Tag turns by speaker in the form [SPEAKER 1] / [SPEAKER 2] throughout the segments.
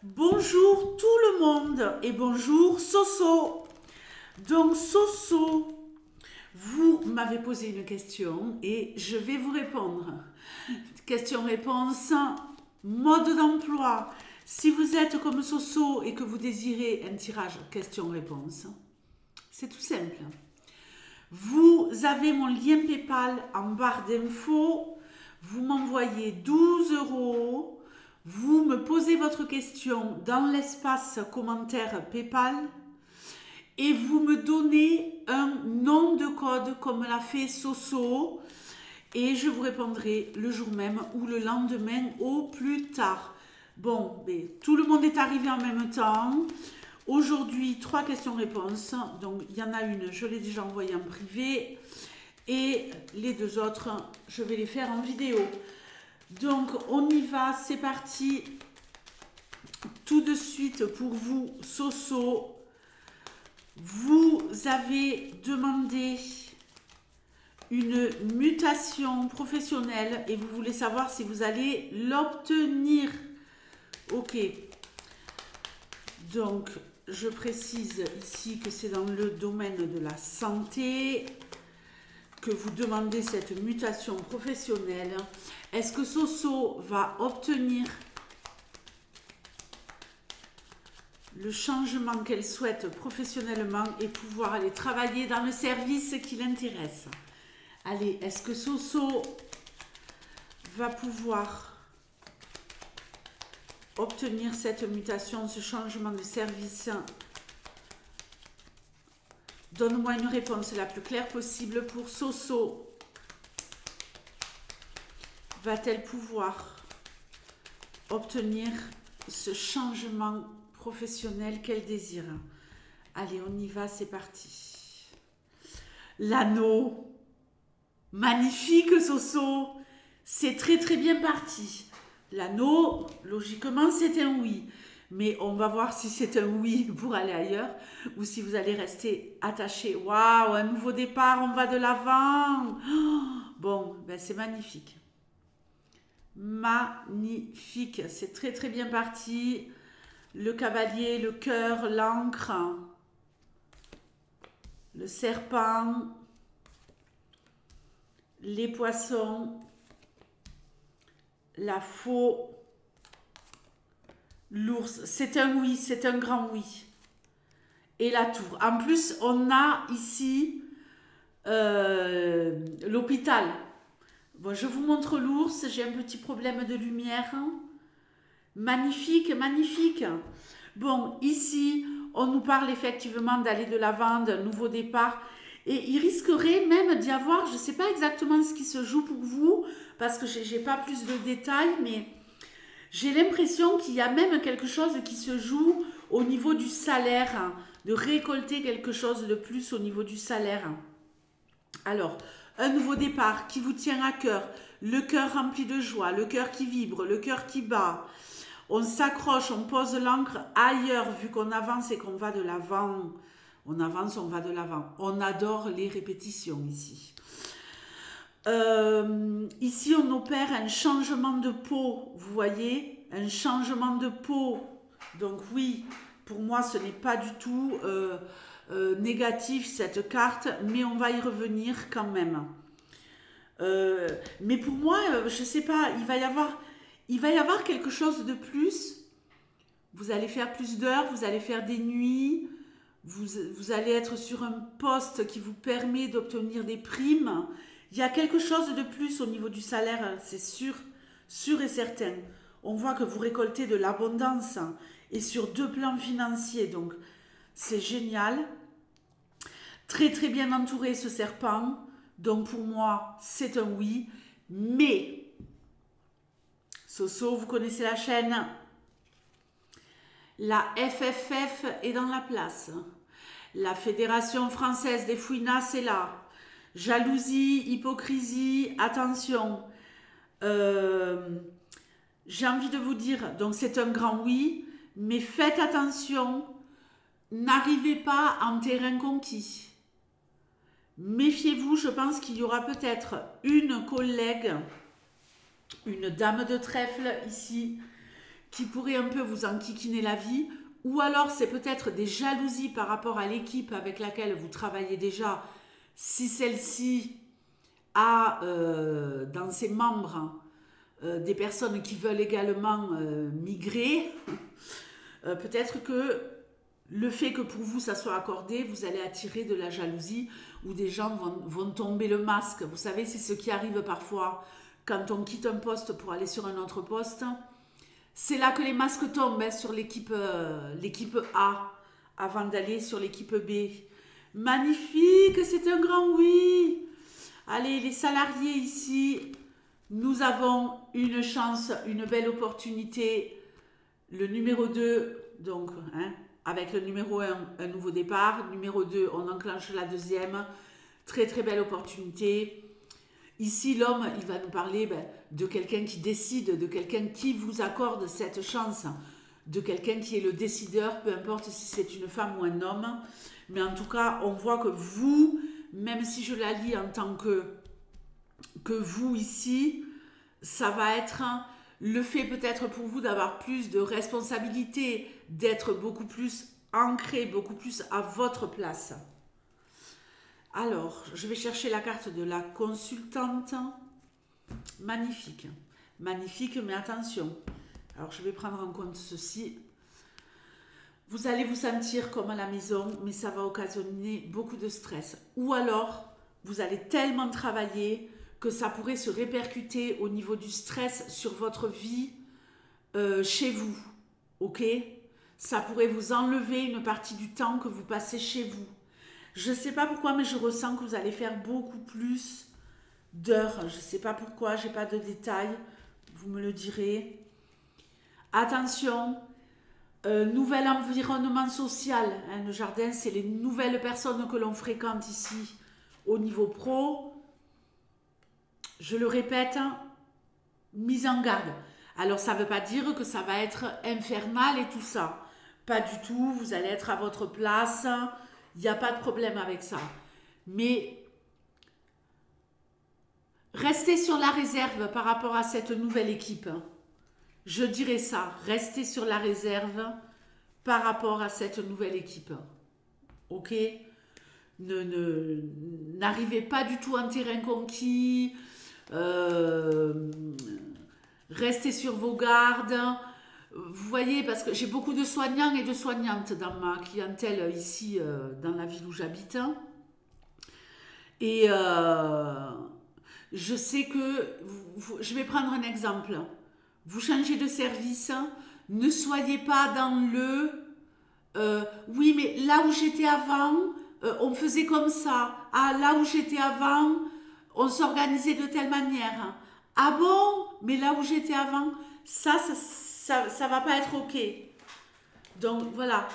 [SPEAKER 1] Bonjour tout le monde et bonjour Soso. Donc Soso, vous m'avez posé une question et je vais vous répondre. Question-réponse, mode d'emploi. Si vous êtes comme Soso et que vous désirez un tirage question-réponse, c'est tout simple. Vous avez mon lien PayPal en barre d'infos. Vous m'envoyez 12 €. Vous me posez votre question dans l'espace commentaire PayPal et vous me donnez un nom de code comme l'a fait Soso et je vous répondrai le jour même ou le lendemain au plus tard. Bon, mais tout le monde est arrivé en même temps. Aujourd'hui, 3 questions-réponses. Donc, il y en a une, je l'ai déjà envoyée en privé. Et les 2 autres, je vais les faire en vidéo. Donc, on y va, c'est parti. Tout de suite pour vous, Soso. Vous avez demandé une mutation professionnelle et vous voulez savoir si vous allez l'obtenir. Ok. Donc, je précise ici que c'est dans le domaine de la santé que vous demandez cette mutation professionnelle. Est-ce que Soso va obtenir le changement qu'elle souhaite professionnellement et pouvoir aller travailler dans le service qui l'intéresse? Allez, est-ce que Soso va pouvoir obtenir cette mutation, ce changement de service? Donne-moi une réponse la plus claire possible pour Soso. Va-t-elle pouvoir obtenir ce changement professionnel qu'elle désire? Allez, on y va, c'est parti. L'anneau. Magnifique, Soso. C'est très très bien parti. L'anneau, logiquement, c'est un oui. Mais on va voir si c'est un oui pour aller ailleurs ou si vous allez rester attaché. Waouh, un nouveau départ, on va de l'avant. Oh, bon, ben c'est magnifique. Magnifique, c'est très très bien parti. Le cavalier, le cœur, l'encre, le serpent, les poissons, la faux, l'ours. C'est un oui, c'est un grand oui. Et la tour. En plus, on a ici l'hôpital. Bon, je vous montre l'ours. J'ai un petit problème de lumière. Magnifique, magnifique. Bon, ici, on nous parle effectivement d'aller de l'avant, d'un nouveau départ. Et il risquerait même d'y avoir, je ne sais pas exactement ce qui se joue pour vous, parce que je n'ai pas plus de détails, mais j'ai l'impression qu'il y a même quelque chose qui se joue au niveau du salaire, de récolter quelque chose de plus au niveau du salaire. Alors, un nouveau départ qui vous tient à cœur, le cœur rempli de joie, le cœur qui vibre, le cœur qui bat. On s'accroche, on pose l'encre ailleurs vu qu'on avance et qu'on va de l'avant. On avance, on va de l'avant. On adore les répétitions ici. Ici, on opère un changement de peau, vous voyez, un changement de peau. Donc oui, pour moi, ce n'est pas du tout négatif cette carte, mais on va y revenir quand même. Mais pour moi, je ne sais pas, il va y avoir quelque chose de plus. Vous allez faire plus d'heures, vous allez faire des nuits, vous allez être sur un poste qui vous permet d'obtenir des primes. Il y a quelque chose de plus au niveau du salaire, c'est sûr, sûr et certain. On voit que vous récoltez de l'abondance et sur 2 plans financiers, donc c'est génial. Très très bien entouré ce serpent, donc pour moi c'est un oui, mais Soso, vous connaissez la chaîne. La FFF est dans la place. La Fédération Française des Fouinas est là. Jalousie, hypocrisie, attention. J'ai envie de vous dire, donc c'est un grand oui, mais faites attention, n'arrivez pas en terrain conquis. Méfiez-vous, je pense qu'il y aura peut-être une collègue, une dame de trèfle ici, qui pourrait un peu vous enquiquiner la vie, ou alors c'est peut-être des jalousies par rapport à l'équipe avec laquelle vous travaillez déjà, si celle-ci a dans ses membres des personnes qui veulent également migrer, peut-être que le fait que pour vous ça soit accordé, vous allez attirer de la jalousie ou des gens vont tomber le masque. Vous savez, c'est ce qui arrive parfois quand on quitte un poste pour aller sur un autre poste. C'est là que les masques tombent hein, sur l'équipe A avant d'aller sur l'équipe B. Magnifique, c'est un grand oui. Allez, les salariés ici, nous avons une chance, une belle opportunité. Le numéro 2, donc, hein, avec le numéro 1, un nouveau départ. Numéro 2, on enclenche la deuxième. Très, très belle opportunité. Ici, l'homme, il va nous parler de quelqu'un qui décide, de quelqu'un qui vous accorde cette chance, de quelqu'un qui est le décideur, peu importe si c'est une femme ou un homme. Mais en tout cas, on voit que vous, même si je la lis en tant que vous ici, ça va être le fait peut-être pour vous d'avoir plus de responsabilité, d'être beaucoup plus ancré, beaucoup plus à votre place. Alors, je vais chercher la carte de la consultante. Magnifique. Magnifique, mais attention. Alors, je vais prendre en compte ceci. Vous allez vous sentir comme à la maison, mais ça va occasionner beaucoup de stress. Ou alors, vous allez tellement travailler que ça pourrait se répercuter au niveau du stress sur votre vie chez vous. Ok? Ça pourrait vous enlever une partie du temps que vous passez chez vous. Je ne sais pas pourquoi, mais je ressens que vous allez faire beaucoup plus d'heures. Je ne sais pas pourquoi, je n'ai pas de détails. Vous me le direz. Attention, nouvel environnement social. Hein, le jardin, c'est les nouvelles personnes que l'on fréquente ici au niveau pro. Je le répète, mise en garde. Alors, ça ne veut pas dire que ça va être infernal et tout ça. Pas du tout, vous allez être à votre place. Il n'y a pas de problème avec ça. Mais restez sur la réserve par rapport à cette nouvelle équipe. Je dirais ça. Restez sur la réserve par rapport à cette nouvelle équipe. Ok? N'arrivez pas du tout en terrain conquis. Restez sur vos gardes. Vous voyez, parce que j'ai beaucoup de soignants et de soignantes dans ma clientèle ici, dans la ville où j'habite. Et je sais que, je vais prendre un exemple. Vous changez de service, ne soyez pas dans le oui, mais là où j'étais avant, on faisait comme ça. Ah, là où j'étais avant, on s'organisait de telle manière. Ah bon, mais là où j'étais avant, ça va pas être ok. Donc voilà,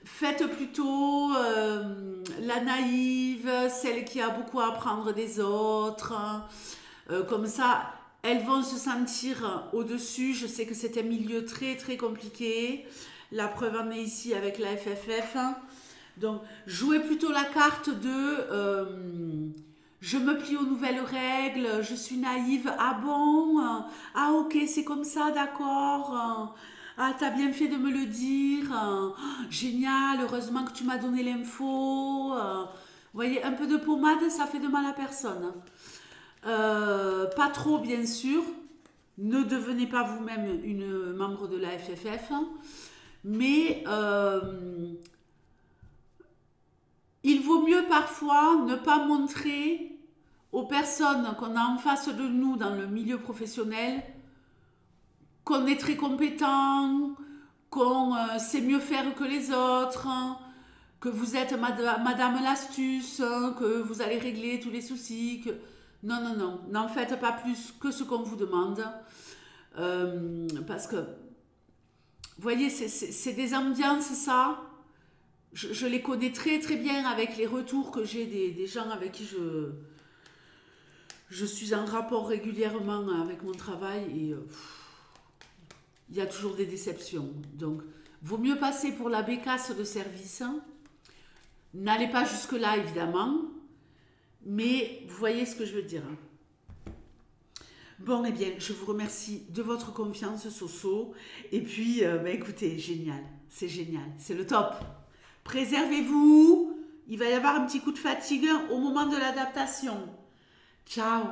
[SPEAKER 1] faites plutôt la naïve, celle qui a beaucoup à apprendre des autres. Comme ça, elles vont se sentir au-dessus. Je sais que c'est un milieu très très compliqué. La preuve en est ici avec la FFF. Donc, jouez plutôt la carte de je me plie aux nouvelles règles, je suis naïve. Ah bon? Ah ok, c'est comme ça, d'accord. Ah, t'as bien fait de me le dire. Génial, heureusement que tu m'as donné l'info. Vous voyez, un peu de pommade, ça fait de mal à personne. Pas trop, bien sûr. Ne devenez pas vous-même une membre de la FFF. Mais il vaut mieux parfois ne pas montrer aux personnes qu'on a en face de nous dans le milieu professionnel qu'on est très compétent, qu'on sait mieux faire que les autres, que vous êtes madame l'astuce, que vous allez régler tous les soucis. Non, non, non, n'en faites pas plus que ce qu'on vous demande. Parce que, vous voyez, c'est des ambiances, ça. Je les connais très très bien avec les retours que j'ai des gens avec qui je suis en rapport régulièrement avec mon travail et il y a toujours des déceptions. Donc, vaut mieux passer pour la bécasse de service. N'allez pas jusque-là, évidemment, mais vous voyez ce que je veux dire. Bon, eh bien, je vous remercie de votre confiance, Soso. Et puis, écoutez, génial. C'est génial. C'est le top. Préservez-vous. Il va y avoir un petit coup de fatigue au moment de l'adaptation. Ciao.